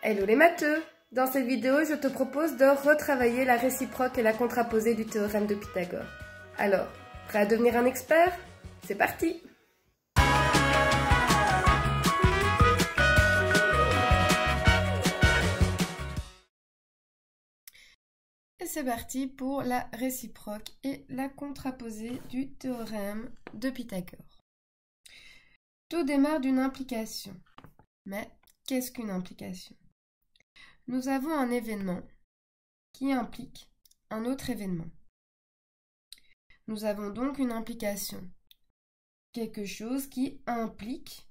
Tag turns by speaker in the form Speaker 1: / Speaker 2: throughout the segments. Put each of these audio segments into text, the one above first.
Speaker 1: Hello les matheux! Dans cette vidéo, je te propose de retravailler la réciproque et la contraposée du théorème de Pythagore. Alors, prêt à devenir un expert? C'est parti! Et c'est parti pour la réciproque et la contraposée du théorème de Pythagore. Tout démarre d'une implication. Mais qu'est-ce qu'une implication? Nous avons un événement qui implique un autre événement. Nous avons donc une implication, quelque chose qui implique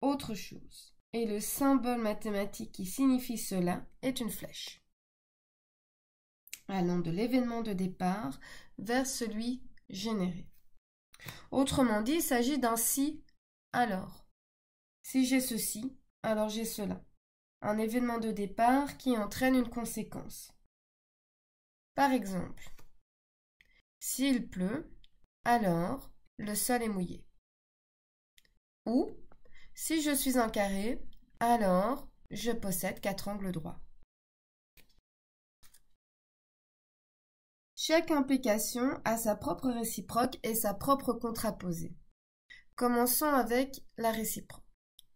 Speaker 1: autre chose. Et le symbole mathématique qui signifie cela est une flèche, allant de l'événement de départ vers celui généré. Autrement dit, il s'agit d'un si, alors. Si j'ai ceci, alors j'ai cela. Un événement de départ qui entraîne une conséquence. Par exemple, s'il pleut, alors le sol est mouillé. Ou, si je suis un carré, alors je possède 4 angles droits. Chaque implication a sa propre réciproque et sa propre contraposée. Commençons avec la réciproque.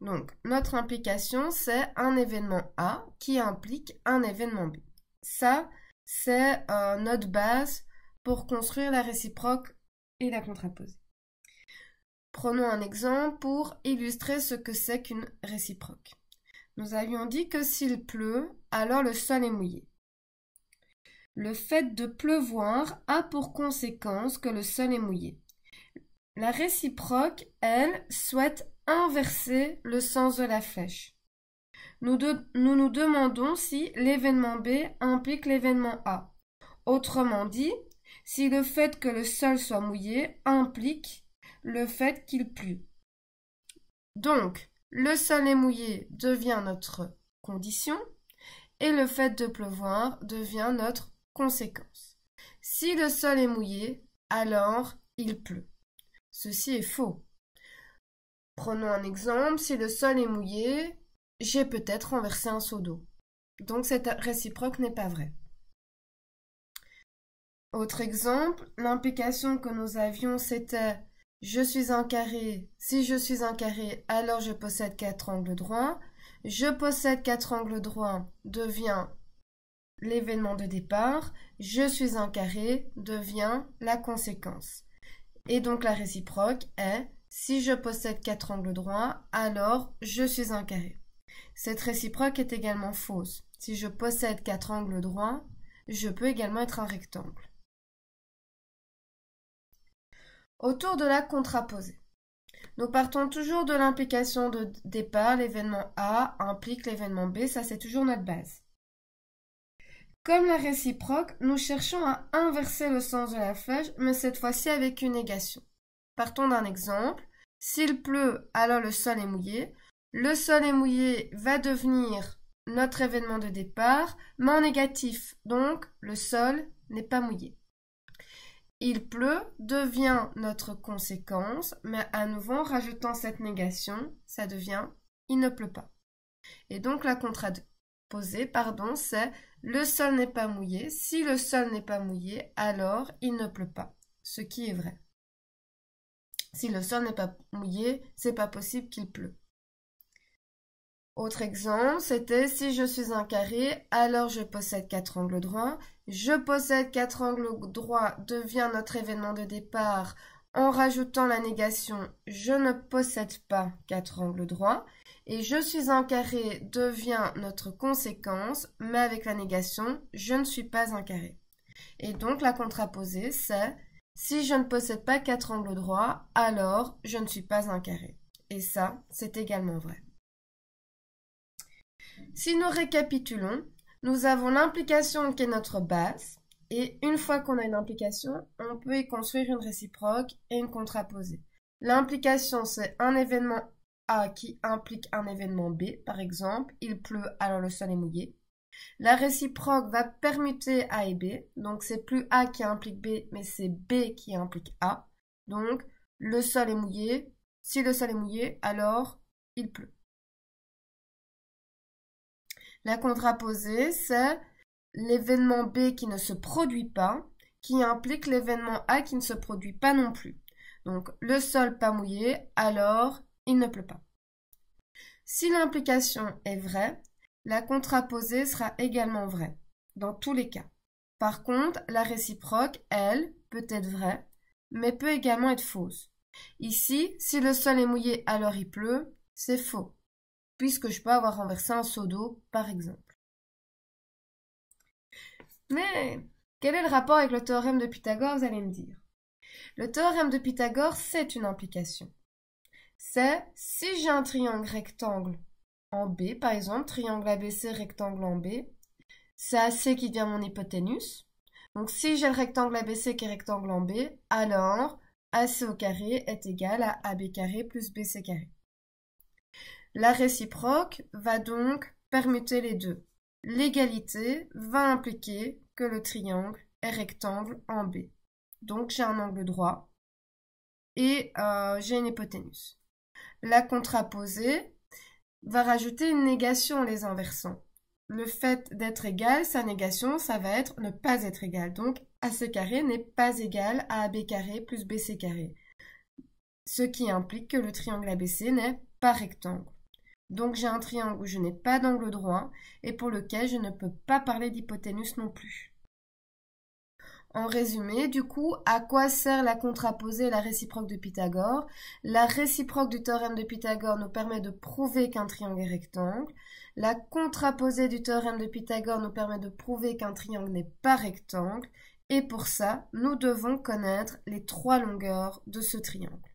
Speaker 1: Donc, notre implication, c'est un événement A qui implique un événement B. Ça, c'est notre base pour construire la réciproque et la contraposée. Prenons un exemple pour illustrer ce que c'est qu'une réciproque. Nous avions dit que s'il pleut, alors le sol est mouillé. Le fait de pleuvoir a pour conséquence que le sol est mouillé. La réciproque, elle, souhaite inverser le sens de la flèche. Nous nous demandons si l'événement B implique l'événement A. Autrement dit, si le fait que le sol soit mouillé implique le fait qu'il pleut. Donc, le sol est mouillé devient notre condition et le fait de pleuvoir devient notre conséquence. Si le sol est mouillé, alors il pleut. Ceci est faux. Prenons un exemple, si le sol est mouillé, j'ai peut-être renversé un seau d'eau. Donc cette réciproque n'est pas vraie. Autre exemple, l'implication que nous avions, c'était je suis un carré, si je suis un carré, alors je possède 4 angles droits. Je possède 4 angles droits devient l'événement de départ. Je suis un carré devient la conséquence. Et donc la réciproque est si je possède 4 angles droits, alors je suis un carré. Cette réciproque est également fausse. Si je possède 4 angles droits, je peux également être un rectangle. Autour de la contraposée. Nous partons toujours de l'implication de départ. L'événement A implique l'événement B. Ça, c'est toujours notre base. Comme la réciproque, nous cherchons à inverser le sens de la flèche, mais cette fois-ci avec une négation. Partons d'un exemple. S'il pleut, alors le sol est mouillé. Le sol est mouillé va devenir notre événement de départ, mais en négatif. Donc, le sol n'est pas mouillé. Il pleut devient notre conséquence, mais à nouveau, en rajoutant cette négation, ça devient il ne pleut pas. Et donc, la contraposée, c'est le sol n'est pas mouillé. Si le sol n'est pas mouillé, alors il ne pleut pas, ce qui est vrai. Si le sol n'est pas mouillé, c'est pas possible qu'il pleut. Autre exemple, c'était si je suis un carré, alors je possède 4 angles droits. Je possède 4 angles droits devient notre événement de départ. En rajoutant la négation, je ne possède pas 4 angles droits. Et je suis un carré devient notre conséquence, mais avec la négation, je ne suis pas un carré. Et donc la contraposée, c'est si je ne possède pas 4 angles droits, alors je ne suis pas un carré. Et ça, c'est également vrai. Si nous récapitulons, nous avons l'implication qui est notre base, et une fois qu'on a une implication, on peut y construire une réciproque et une contraposée. L'implication, c'est un événement A qui implique un événement B, par exemple, il pleut, alors le sol est mouillé. La réciproque va permuter A et B, donc c'est plus A qui implique B, mais c'est B qui implique A. Donc, le sol est mouillé. Si le sol est mouillé, alors il pleut. La contraposée, c'est l'événement B qui ne se produit pas, qui implique l'événement A qui ne se produit pas non plus. Donc, le sol pas mouillé, alors il ne pleut pas. Si l'implication est vraie, la contraposée sera également vraie, dans tous les cas. Par contre, la réciproque, elle, peut être vraie, mais peut également être fausse. Ici, si le sol est mouillé, alors il pleut, c'est faux, puisque je peux avoir renversé un seau d'eau, par exemple. Mais quel est le rapport avec le théorème de Pythagore, vous allez me dire? Le théorème de Pythagore, c'est une implication. C'est si j'ai un triangle rectangle en B, par exemple, triangle ABC, rectangle en B, c'est AC qui devient mon hypoténuse. Donc si j'ai le rectangle ABC qui est rectangle en B, alors AC au carré est égal à AB carré plus BC carré. La réciproque va donc permuter les deux. L'égalité va impliquer que le triangle est rectangle en B. Donc j'ai un angle droit et j'ai une hypoténuse. La contraposée va rajouter une négation en les inversant. Le fait d'être égal, sa négation, ça va être ne pas être égal. Donc AC carré n'est pas égal à AB carré plus BC carré. Ce qui implique que le triangle ABC n'est pas rectangle. Donc j'ai un triangle où je n'ai pas d'angle droit et pour lequel je ne peux pas parler d'hypoténuse non plus. En résumé, du coup, à quoi sert la contraposée et la réciproque de Pythagore? La réciproque du théorème de Pythagore nous permet de prouver qu'un triangle est rectangle. La contraposée du théorème de Pythagore nous permet de prouver qu'un triangle n'est pas rectangle. Et pour ça, nous devons connaître les trois longueurs de ce triangle.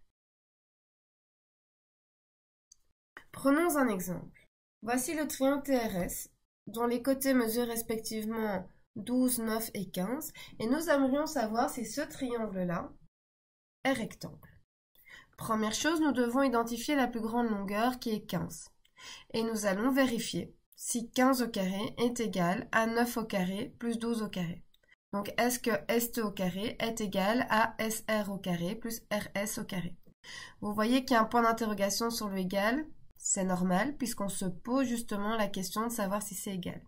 Speaker 1: Prenons un exemple. Voici le triangle TRS, dont les côtés mesurent respectivement 12, 9 et 15, et nous aimerions savoir si ce triangle-là est rectangle. Première chose, nous devons identifier la plus grande longueur qui est 15. Et nous allons vérifier si 15 au carré est égal à 9 au carré plus 12 au carré. Donc, est-ce que ST au carré est égal à SR au carré plus RS au carré? Vous voyez qu'il y a un point d'interrogation sur le égal. C'est normal, puisqu'on se pose justement la question de savoir si c'est égal.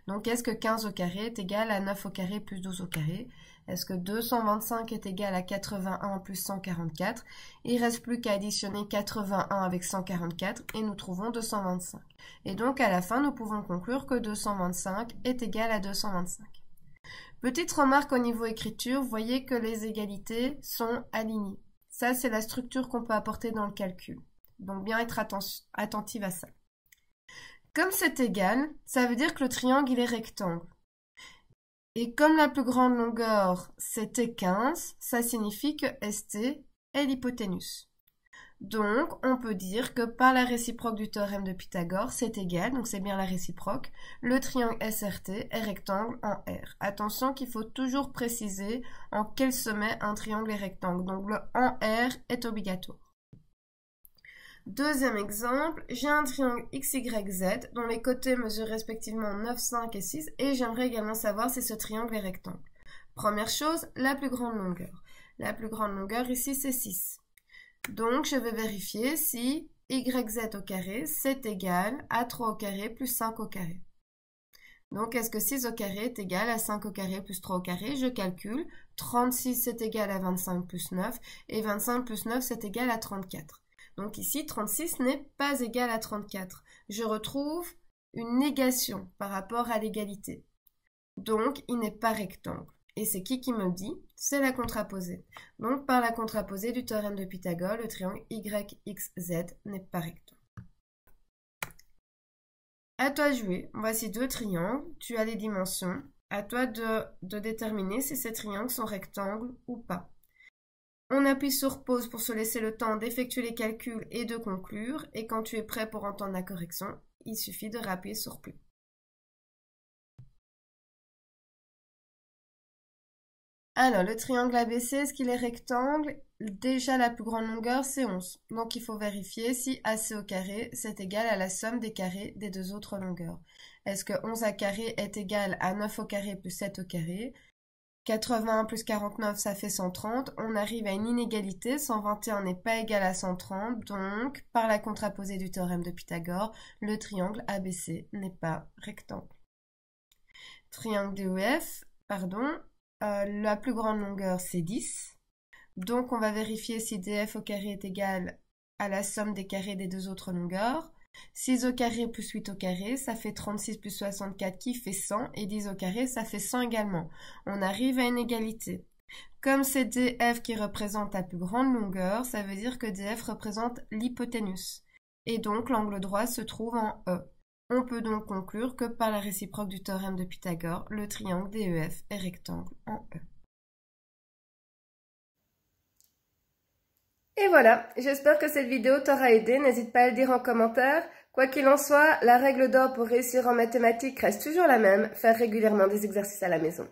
Speaker 1: Donc, est-ce que 15 au carré est égal à 9 au carré plus 12 au carré? Est-ce que 225 est égal à 81 plus 144? Il ne reste plus qu'à additionner 81 avec 144 et nous trouvons 225. Et donc, à la fin, nous pouvons conclure que 225 est égal à 225. Petite remarque au niveau écriture, vous voyez que les égalités sont alignées. Ça, c'est la structure qu'on peut apporter dans le calcul. Donc, bien être attentive à ça. Comme c'est égal, ça veut dire que le triangle, il est rectangle. Et comme la plus grande longueur, c'était 15, ça signifie que ST est l'hypoténuse. Donc, on peut dire que par la réciproque du théorème de Pythagore, c'est égal, donc c'est bien la réciproque, le triangle SRT est rectangle en R. Attention qu'il faut toujours préciser en quel sommet un triangle est rectangle. Donc, le en R est obligatoire. Deuxième exemple, j'ai un triangle XYZ dont les côtés mesurent respectivement 9, 5 et 6 et j'aimerais également savoir si ce triangle est rectangle. Première chose, la plus grande longueur. La plus grande longueur ici c'est 6. Donc je vais vérifier si YZ au carré c'est égal à 3 au carré plus 5 au carré. Donc est-ce que 6 au carré est égal à 5 au carré plus 3 au carré? Je calcule. 36 c'est égal à 25 plus 9 et 25 plus 9 c'est égal à 34. Donc ici, 36 n'est pas égal à 34. Je retrouve une négation par rapport à l'égalité. Donc, il n'est pas rectangle. Et c'est qui me dit? C'est la contraposée. Donc, par la contraposée du théorème de Pythagore, le triangle YXZ n'est pas rectangle. À toi de jouer. Voici deux triangles. Tu as les dimensions. À toi de déterminer si ces triangles sont rectangles ou pas. On appuie sur pause pour se laisser le temps d'effectuer les calculs et de conclure. Et quand tu es prêt pour entendre la correction, il suffit de rappuyer sur play. Alors, le triangle ABC, est-ce qu'il est rectangle? Déjà, la plus grande longueur, c'est 11. Donc, il faut vérifier si AC au carré, c'est égal à la somme des carrés des deux autres longueurs. Est-ce que 11 à carré est égal à 9 au carré plus 7 au carré? 81 plus 49, ça fait 130. On arrive à une inégalité. 121 n'est pas égal à 130. Donc, par la contraposée du théorème de Pythagore, le triangle ABC n'est pas rectangle. Triangle DEF, la plus grande longueur, c'est 10. Donc, on va vérifier si DF au carré est égal à la somme des carrés des deux autres longueurs. 6 au carré plus 8 au carré, ça fait 36 plus 64 qui fait 100, et 10 au carré, ça fait 100 également. On arrive à une égalité. Comme c'est DF qui représente la plus grande longueur, ça veut dire que DF représente l'hypoténuse. Et donc, l'angle droit se trouve en E. On peut donc conclure que par la réciproque du théorème de Pythagore, le triangle DEF est rectangle en E. Et voilà, j'espère que cette vidéo t'aura aidé, n'hésite pas à le dire en commentaire. Quoi qu'il en soit, la règle d'or pour réussir en mathématiques reste toujours la même, faire régulièrement des exercices à la maison.